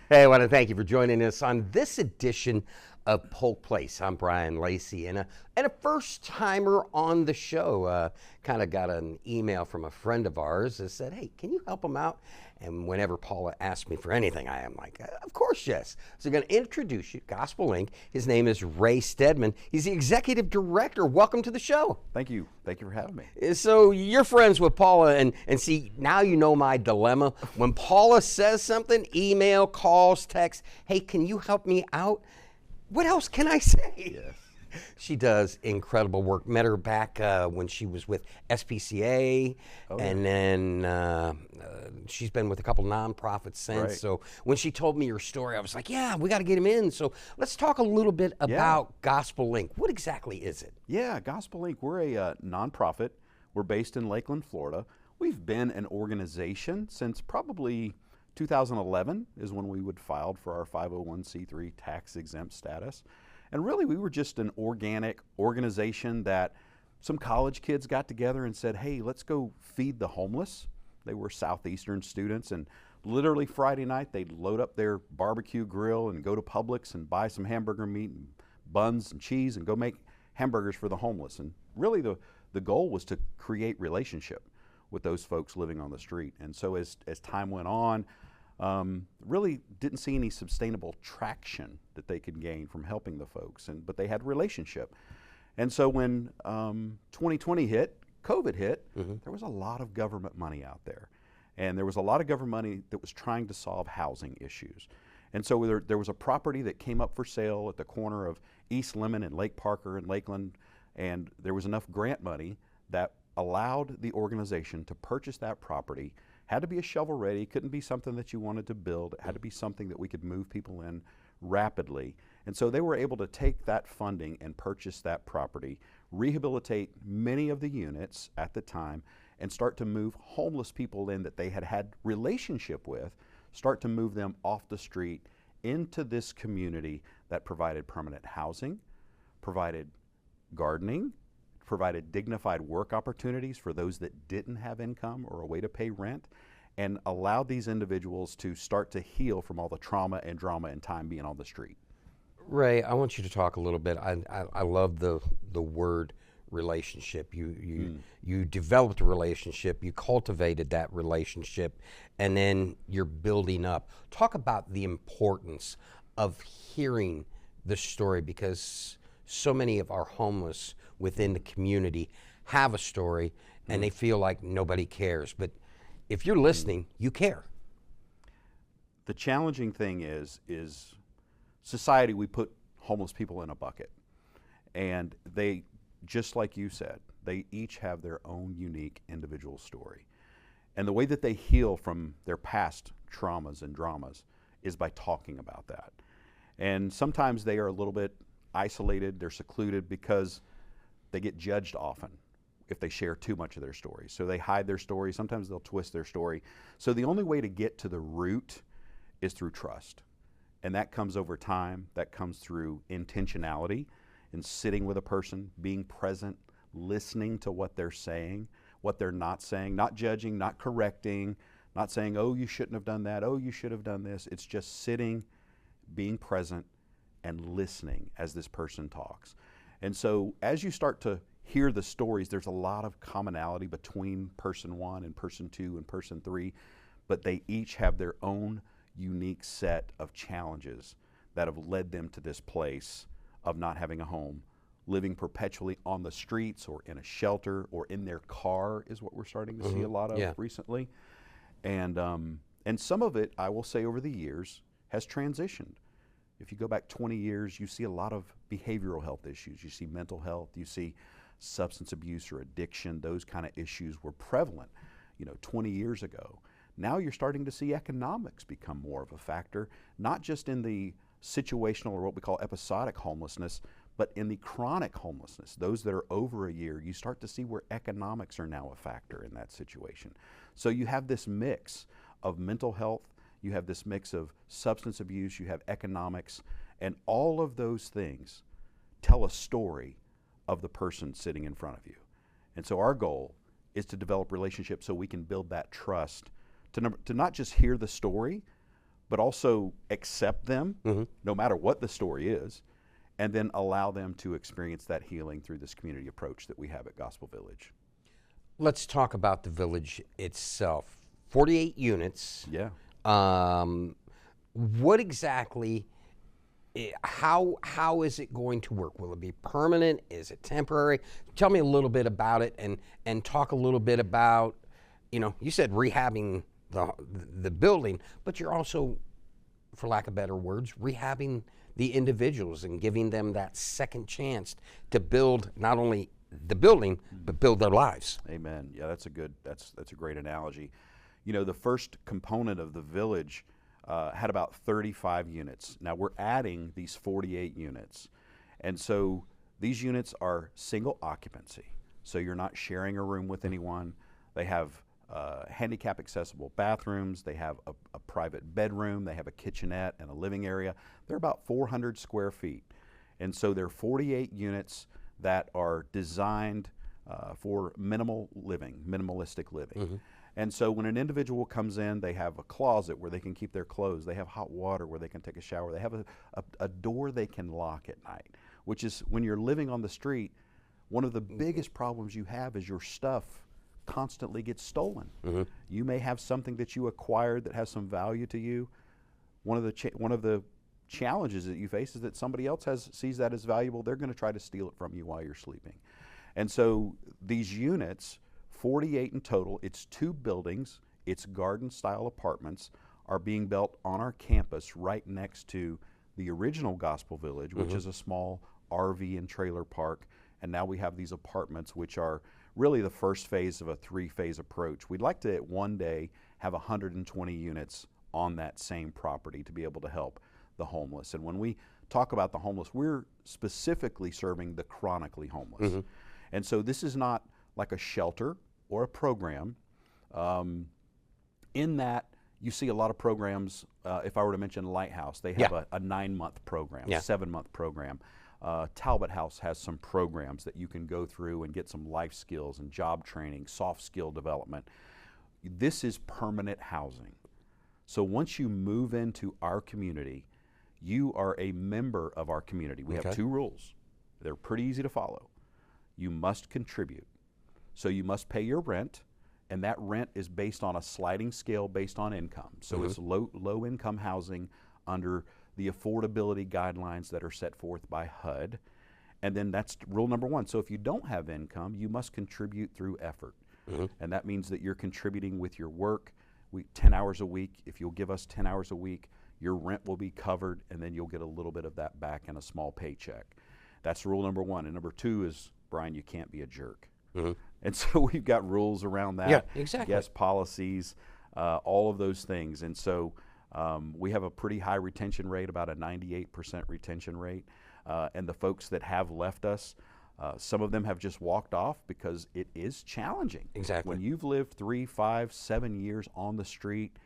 Hey, I want to thank you for joining us on this edition of Polk Place. I'm Bryan Lacey, and a first timer on the show. Kind of got an email from a friend of ours that said, "Hey, can you help him out?" And whenever Paula asks me for anything, I am like, "Of course, yes." So I'm going to introduce you, Gospel Inc. His name is Ray Steadman. He's the executive director. Welcome to the show. Thank you. Thank you for having me. So you're friends with Paula, and see, now you know my dilemma. When Paula says something, email, calls, text, "Hey, can you help me out?" What else can I say? Yes. She does incredible work. Met her back when she was with SPCA, and then she's been with a couple nonprofits since. Right. So when she told me her story, I was like, yeah, we got to get him in. So let's talk a little bit about Gospel Inc. What exactly is it? Yeah, Gospel Inc. We're a nonprofit. We're based in Lakeland, Florida. We've been an organization since probably 2011 is when we would filed for our 501c3 tax exempt status. And really we were just an organic organization that some college kids got together and said, hey, let's go feed the homeless. They were Southeastern students, and literally Friday night they'd load up their barbecue grill and go to Publix and buy some hamburger meat and buns and cheese and go make hamburgers for the homeless. And really the goal was to create relationship with those folks living on the street. And so as time went on, really didn't see any sustainable traction that they could gain from helping the folks, but they had relationship. And so when 2020 hit, COVID hit, there was a lot of government money out there. And there was a lot of government money that was trying to solve housing issues. And so there was a property that came up for sale at the corner of East Lemon and Lake Parker and Lakeland, and there was enough grant money that allowed the organization to purchase that property. Had to be a shovel ready, couldn't be something that you wanted to build, it had to be something that we could move people in rapidly. And so they were able to take that funding and purchase that property, rehabilitate many of the units at the time, and start to move homeless people in that they had had relationship with, start to move them off the street into this community that provided permanent housing, provided gardening, provided dignified work opportunities for those that didn't have income or a way to pay rent, and allowed these individuals to start to heal from all the trauma and drama and time being on the street. Ray, I want you to talk a little bit. I love the word relationship. You developed a relationship, you cultivated that relationship, and then you're building up. Talk about the importance of hearing the story, because so many of our homeless within the community have a story and they feel like nobody cares. But if you're listening, you care. The challenging thing is society, we put homeless people in a bucket. And they, just like you said, they each have their own unique individual story. And the way that they heal from their past traumas and dramas is by talking about that. And sometimes they are a little bit isolated, they're secluded because they get judged often if they share too much of their story. So they hide their story, sometimes they'll twist their story. So the only way to get to the root is through trust. And that comes over time, that comes through intentionality and sitting with a person, being present, listening to what they're saying, what they're not saying, not judging, not correcting, not saying, oh, you shouldn't have done that, oh, you should have done this. It's just sitting, being present, and listening as this person talks. And so as you start to hear the stories, there's a lot of commonality between person one and person two and person three, but they each have their own unique set of challenges that have led them to this place of not having a home, living perpetually on the streets or in a shelter or in their car is what we're starting to see a lot of recently. And some of it, I will say, over the years has transitioned. If you go back 20 years, you see a lot of behavioral health issues. You see mental health, you see substance abuse or addiction. Those kind of issues were prevalent, 20 years ago. Now you're starting to see economics become more of a factor, not just in the situational or what we call episodic homelessness, but in the chronic homelessness, those that are over a year. You start to see where economics are now a factor in that situation. So you have this mix of mental health, you have this mix of substance abuse, you have economics, and all of those things tell a story of the person sitting in front of you. And so our goal is to develop relationships so we can build that trust to not just hear the story, but also accept them, no matter what the story is, and then allow them to experience that healing through this community approach that we have at Gospel Village. Let's talk about the village itself. 48 units. Yeah. What exactly, how is it going to work? Will it be permanent? Is it temporary? Tell me a little bit about it, and talk a little bit about, you said rehabbing the building, but you're also, for lack of better words, rehabbing the individuals and giving them that second chance to build not only the building, but build their lives. Amen. Yeah, that's a great analogy. The first component of the village had about 35 units. Now we're adding these 48 units. And so these units are single occupancy. So you're not sharing a room with anyone. They have handicap accessible bathrooms. They have a private bedroom. They have a kitchenette and a living area. They're about 400 square feet. And so they're 48 units that are designed for minimalistic living. And so when an individual comes in, they have a closet where they can keep their clothes. They have hot water where they can take a shower. They have a door they can lock at night, which is, when you're living on the street, one of the biggest problems you have is your stuff constantly gets stolen. You may have something that you acquired that has some value to you. One of the challenges that you face is that somebody else sees that as valuable. They're going to try to steal it from you while you're sleeping. And so these units, 48 in total, it's 2 buildings, it's garden-style apartments, are being built on our campus right next to the original Gospel Village, which is a small RV and trailer park. And now we have these apartments, which are really the first phase of a 3-phase approach. We'd like to one day have 120 units on that same property to be able to help the homeless. And when we talk about the homeless, we're specifically serving the chronically homeless. And so this is not like a shelter or a program. In that, you see a lot of programs. If I were to mention Lighthouse, they have a 9-month program, 7-month program. Talbot House has some programs that you can go through and get some life skills and job training, soft skill development. This is permanent housing. So once you move into our community, you are a member of our community. We have 2 rules. They're pretty easy to follow. You must contribute. So you must pay your rent, and that rent is based on a sliding scale based on income. So it's low income housing under the affordability guidelines that are set forth by HUD. And then that's rule number 1. So if you don't have income, you must contribute through effort. And that means that you're contributing with your work. 10 hours a week. If you'll give us 10 hours a week, your rent will be covered, and then you'll get a little bit of that back in a small paycheck. That's rule number 1. And number 2 is, Brian, you can't be a jerk. And so we've got rules around that. Yeah, exactly. Yes, policies, all of those things. And so we have a pretty high retention rate, about a 98% retention rate. And the folks that have left us, some of them have just walked off because it is challenging. Exactly. When you've lived 3, 5, 7 years on the street,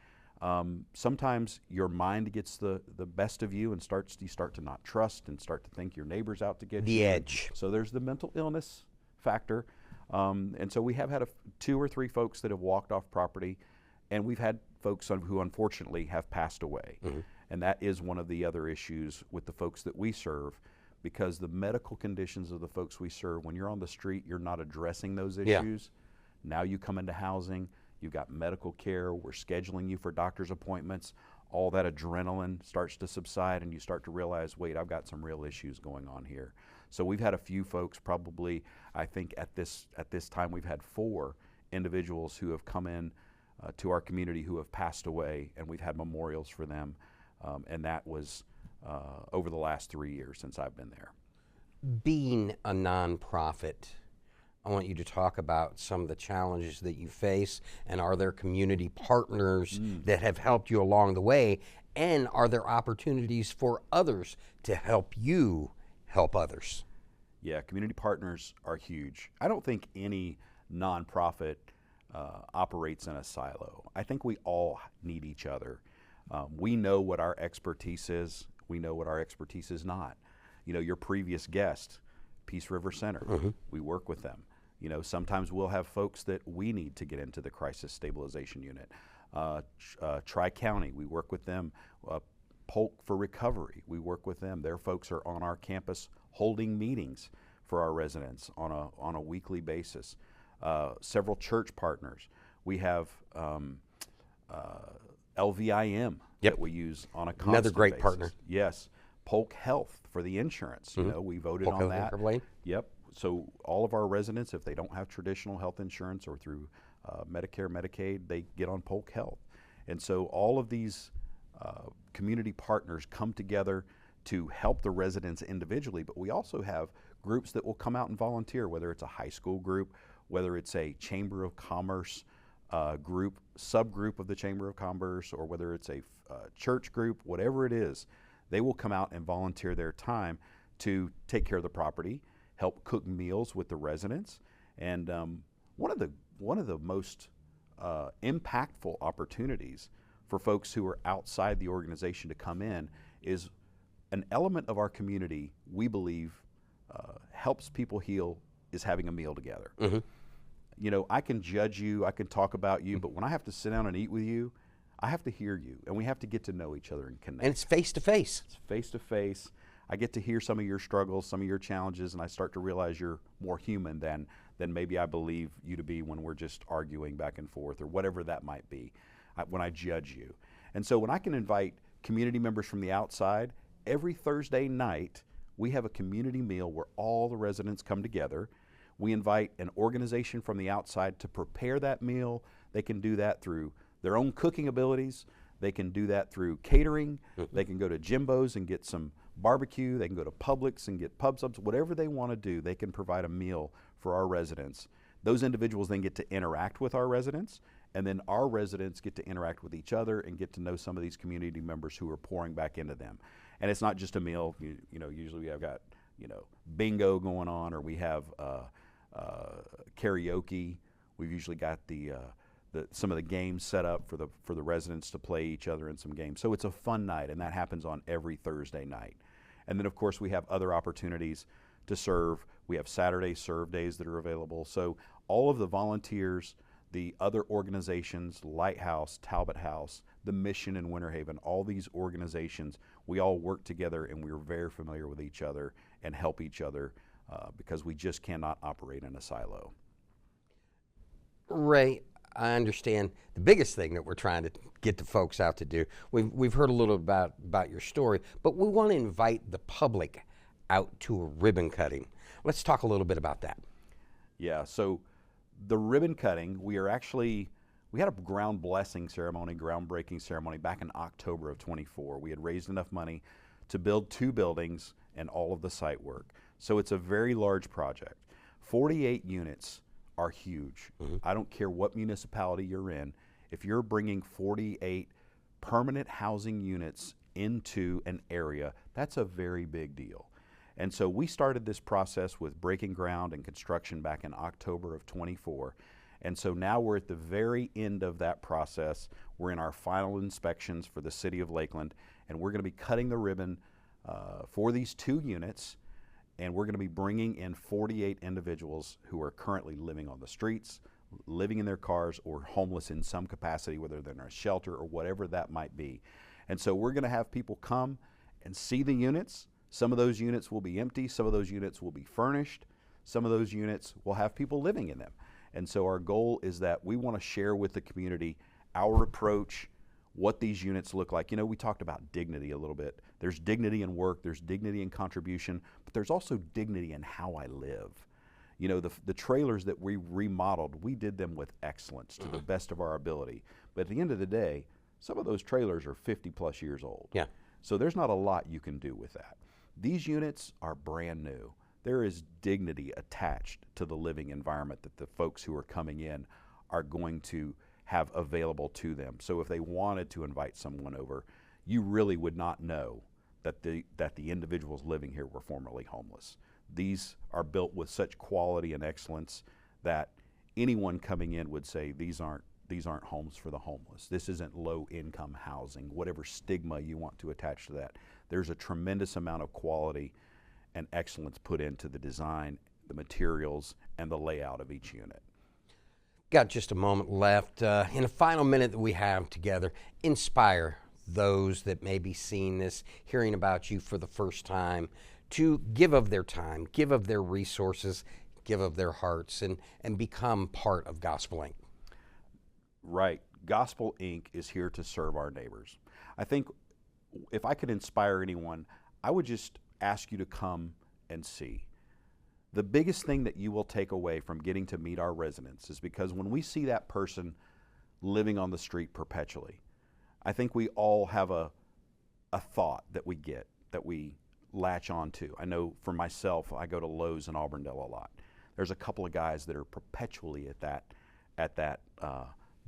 sometimes your mind gets the best of you and you start to not trust and start to think your neighbor's out to get you. The edge. So there's the mental illness factor. And so we have had 2 or 3 folks that have walked off property, and we've had folks who unfortunately have passed away. And that is one of the other issues with the folks that we serve, because the medical conditions of the folks we serve, when you're on the street, you're not addressing those issues. Now you come into housing, you've got medical care, we're scheduling you for doctor's appointments, all that adrenaline starts to subside, and you start to realize, wait, I've got some real issues going on here. So we've had a few folks, probably, I think at this time we've had 4 individuals who have come in to our community who have passed away, and we've had memorials for them, and that was over the last 3 years since I've been there. Being a nonprofit, I want you to talk about some of the challenges that you face, and are there community partners that have helped you along the way, and are there opportunities for others to help you help others? Yeah, community partners are huge. I don't think any nonprofit operates in a silo. I think we all need each other. We know what our expertise is. We know what our expertise is not. Your previous guest, Peace River Center, we work with them. Sometimes we'll have folks that we need to get into the crisis stabilization unit. Tri-County, we work with them. Polk for Recovery, we work with them. Their folks are on our campus holding meetings for our residents on a weekly basis. Several church partners. We have LVIM that we use on a constant Another great basis. partner. Yes. Polk Health for the insurance. You know, we voted Polk on Health that. Yep. So all of our residents, if they don't have traditional health insurance or through Medicare, Medicaid, they get on Polk Health. And so all of these community partners come together to help the residents individually, but we also have groups that will come out and volunteer, whether it's a high school group, whether it's a Chamber of Commerce group, subgroup of the Chamber of Commerce, or whether it's a church group, whatever it is, they will come out and volunteer their time to take care of the property, help cook meals with the residents. And one of the most impactful opportunities for folks who are outside the organization to come in is an element of our community we believe helps people heal is having a meal together. You know, I can judge you, I can talk about you, but when I have to sit down and eat with you, I have to hear you, and we have to get to know each other and connect. And it's face to face. It's face to face. I get to hear some of your struggles, some of your challenges, and I start to realize you're more human than maybe I believe you to be when we're just arguing back and forth or whatever that might be, when I judge you. And so when I can invite community members from the outside, every Thursday night we have a community meal where all the residents come together. We invite an organization from the outside to prepare that meal. They can do that through their own cooking abilities. They can do that through catering. They can go to Jimbo's and get some barbecue. They can go to Publix and get pub subs. Whatever they want to do, they can provide a meal for our residents. Those individuals then get to interact with our residents, and then our residents get to interact with each other and get to know some of these community members who are pouring back into them. And it's not just a meal. You know, usually we have got, you know, bingo going on, or we have karaoke. We've usually got some of the games set up for the residents to play each other in some games. So it's a fun night, and that happens on every Thursday night. And then of course we have other opportunities to serve. We have Saturday serve days that are available. So all of the volunteers, the other organizations, Lighthouse, Talbot House, the Mission in Winter Haven, all these organizations, we all work together, and we're very familiar with each other and help each other because we just cannot operate in a silo. Ray, I understand the biggest thing that we're trying to get the folks out to do. We've heard a little about your story, but we want to invite the public out to a ribbon cutting. Let's talk a little bit about that. Yeah, so the ribbon cutting, we had a groundbreaking ceremony back in October of 24. We had raised enough money to build 2 buildings and all of the site work. So it's a very large project. 48 units are huge. I don't care what municipality you're in. If you're bringing 48 permanent housing units into an area, that's a very big deal. And so we started this process with breaking ground and construction back in October of 24. And so now we're at the very end of that process. We're in our final inspections for the city of Lakeland, and we're going to be cutting the ribbon for these 2 units. And we're going to be bringing in 48 individuals who are currently living on the streets, living in their cars, or homeless in some capacity, whether they're in a shelter or whatever that might be. And so we're going to have people come and see the units. Some of those units will be empty. Some of those units will be furnished. Some of those units will have people living in them. And so our goal is that we want to share with the community our approach, what these units look like. You know, we talked about dignity a little bit. There's dignity in work, there's dignity in contribution, but there's also dignity in how I live. You know, the trailers that we remodeled, we did them with excellence to the best of our ability. But at the end of the day, some of those trailers are 50 plus years old. Yeah. So there's not a lot you can do with that. These units are brand new. There is dignity attached to the living environment that the folks who are coming in are going to have available to them. So if they wanted to invite someone over, you really would not know that the individuals living here were formerly homeless. These are built with such quality and excellence that anyone coming in would say these aren't homes for the homeless. This isn't low income housing, whatever stigma you want to attach to that. There's a tremendous amount of quality and excellence put into the design, the materials, and the layout of each unit. Got just a moment left. In the final minute that we have together, inspire those that may be seeing this, hearing about you for the first time, to give of their time, give of their resources, give of their hearts, and become part of Gospel Inc. Right. Gospel Inc. is here to serve our neighbors. I think if I could inspire anyone, I would just ask you to come and see. The biggest thing that you will take away from getting to meet our residents is because when we see that person living on the street perpetually, I think we all have a thought that we get, that we latch on to. I know for myself, I go to Lowe's in Auburndale a lot. There's a couple of guys that are perpetually at that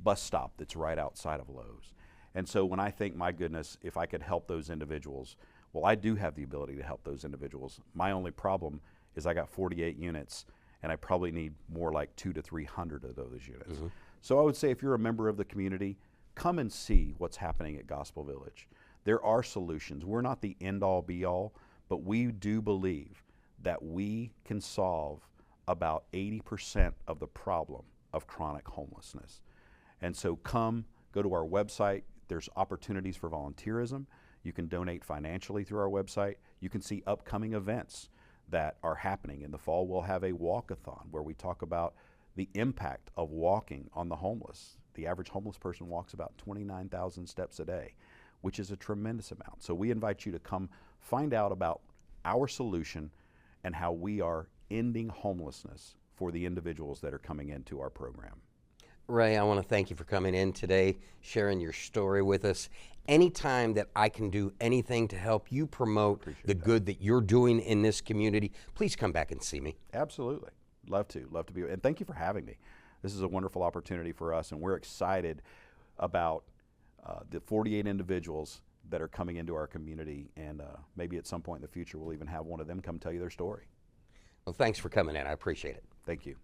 bus stop that's right outside of Lowe's. And so when I think, my goodness, if I could help those individuals, well, I do have the ability to help those individuals. My only problem is I got 48 units, and I probably need more like 200 to 300 of those units. Mm-hmm. So I would say if you're a member of the community, come and see what's happening at Gospel Village. There are solutions. We're not the end-all, be-all, but we do believe that we can solve about 80% of the problem of chronic homelessness. And so come, go to our website. There's opportunities for volunteerism. You can donate financially through our website. You can see upcoming events that are happening. In the fall, we'll have a walk-a-thon where we talk about the impact of walking on the homeless. The average homeless person walks about 29,000 steps a day, which is a tremendous amount. So we invite you to come find out about our solution and how we are ending homelessness for the individuals that are coming into our program. Ray, I want to thank you for coming in today, sharing your story with us. Anytime that I can do anything to help you promote the good that you're doing in this community, please come back and see me. Absolutely. Love to be. And thank you for having me. This is a wonderful opportunity for us, and we're excited about the 48 individuals that are coming into our community, and maybe at some point in the future we'll even have one of them come tell you their story. Well, thanks for coming in. I appreciate it. Thank you.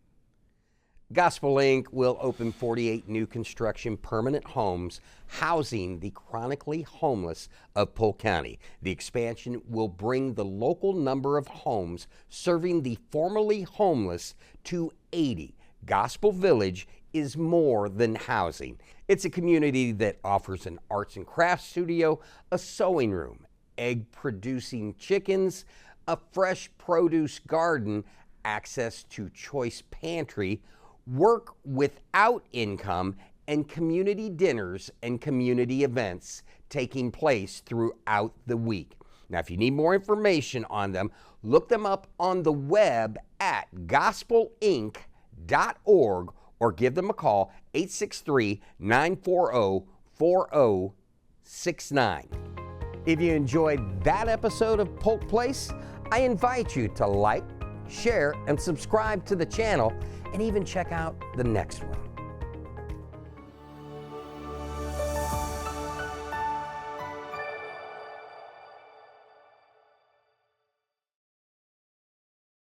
Gospel Inc. will open 48 new construction permanent homes housing the chronically homeless of Polk County. The expansion will bring the local number of homes serving the formerly homeless to 80. Gospel Village is more than housing. It's a community that offers an arts and crafts studio, a sewing room, egg-producing chickens, a fresh produce garden, access to choice pantry, work without income, and community dinners and community events taking place throughout the week. Now, if you need more information on them, look them up on the web at gospelinc.org or give them a call, 863-940-4069. If you enjoyed that episode of Polk Place, I invite you to like, share, and subscribe to the channel, and even check out the next one.